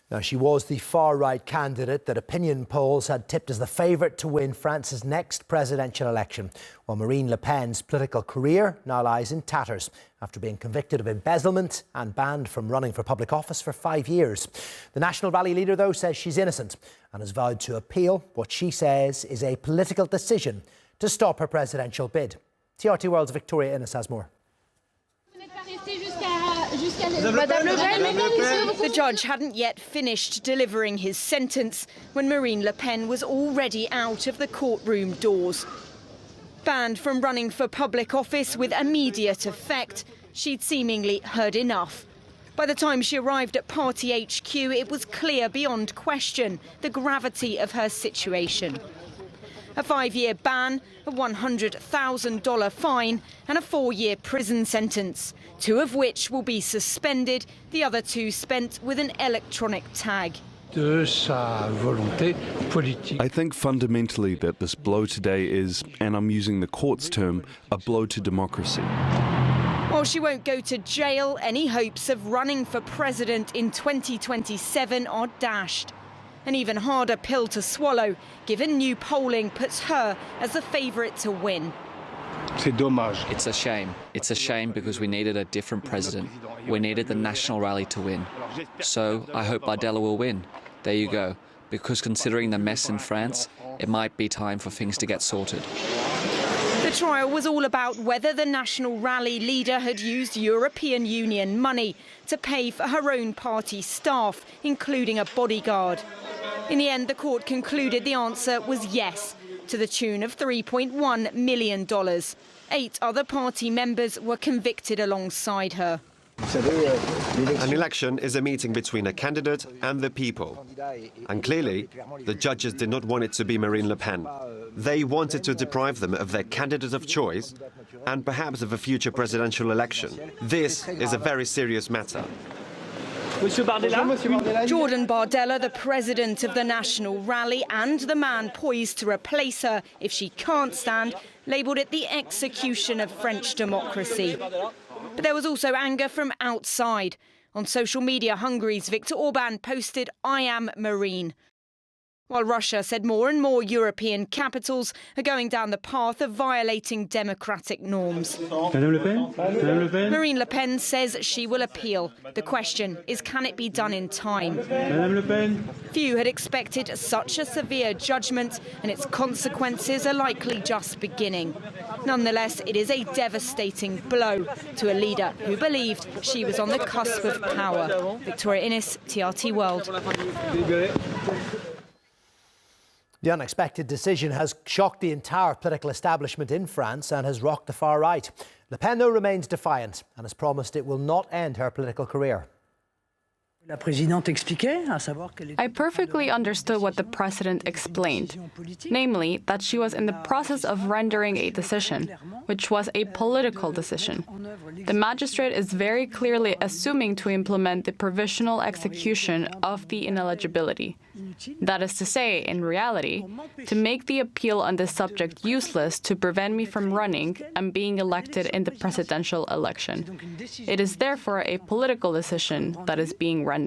Now, she was the far-right candidate that opinion polls had tipped as the favourite to win France's next presidential election, while Marine Le Pen's political career now lies in tatters after being convicted of embezzlement and banned from running for public office for 5 years. The National Rally leader, though, says she's innocent and has vowed to appeal what she says is a political decision to stop her presidential bid. TRT World's Victoria Innes has more. The judge hadn't yet finished delivering his sentence when Marine Le Pen was already out of the courtroom doors. Banned from running for public office with immediate effect, she'd seemingly heard enough. By the time she arrived at party HQ, it was clear beyond question the gravity of her situation. A 5-year ban, a $100,000 fine and a 4-year prison sentence, 2 of which will be suspended, the other 2 spent with an electronic tag. I think fundamentally that this blow today is, and I'm using the court's term, a blow to democracy. While she won't go to jail, any hopes of running for president in 2027 are dashed. An even harder pill to swallow, given new polling puts her as the favourite to win. It's a shame. It's a shame because we needed a different president. We needed the National Rally to win. So I hope Bardella will win. There you go. Because considering the mess in France, it might be time for things to get sorted. The trial was all about whether the National Rally leader had used European Union money to pay for her own party staff, including a bodyguard. In the end, the court concluded the answer was yes, to the tune of $3.1 million. 8 other party members were convicted alongside her. An election is a meeting between a candidate and the people. And clearly, the judges did not want it to be Marine Le Pen. They wanted to deprive them of their candidate of choice and perhaps of a future presidential election. This is a very serious matter. Jordan Bardella, the president of the National Rally and the man poised to replace her if she can't stand, labelled it the execution of French democracy. But there was also anger from outside. On social media, Hungary's Viktor Orbán posted, "I am Marine." While Russia said more and more European capitals are going down the path of violating democratic norms. Marine Le Pen says she will appeal. The question is, can it be done in time? Few had expected such a severe judgment, and its consequences are likely just beginning. Nonetheless, it is a devastating blow to a leader who believed she was on the cusp of power. Victoria Innes, TRT World. The unexpected decision has shocked the entire political establishment in France and has rocked the far right. Le Pen, though, remains defiant and has promised it will not end her political career. I perfectly understood what the president explained, namely that she was in the process of rendering a decision, which was a political decision. The magistrate is very clearly assuming to implement the provisional execution of the ineligibility. That is to say, in reality, to make the appeal on this subject useless to prevent me from running and being elected in the presidential election. It is therefore a political decision that is being rendered.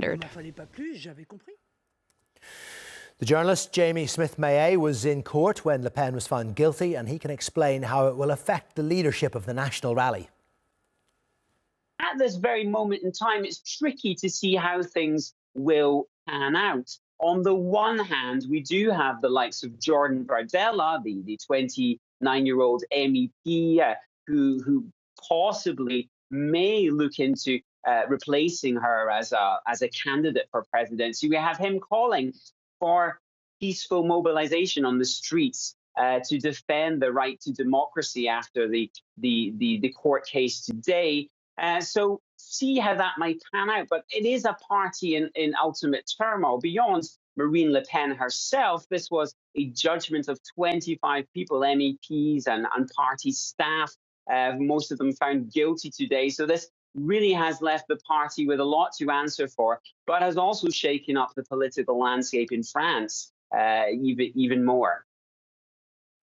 The journalist Jamie Smith-Maye was in court when Le Pen was found guilty, and he can explain how it will affect the leadership of the National Rally. At this very moment in time, it's tricky to see how things will pan out. On the one hand, we do have the likes of Jordan Bardella, the 29-year-old MEP, who possibly may look into replacing her as a candidate for presidency. We have him calling for peaceful mobilization on the streets to defend the right to democracy after the court case today. So see how that might pan out. But it is a party in ultimate turmoil. Beyond Marine Le Pen herself, this was a judgment of 25 people, MEPs and party staff, most of them found guilty today. So this really has left the party with a lot to answer for, but has also shaken up the political landscape in France even more.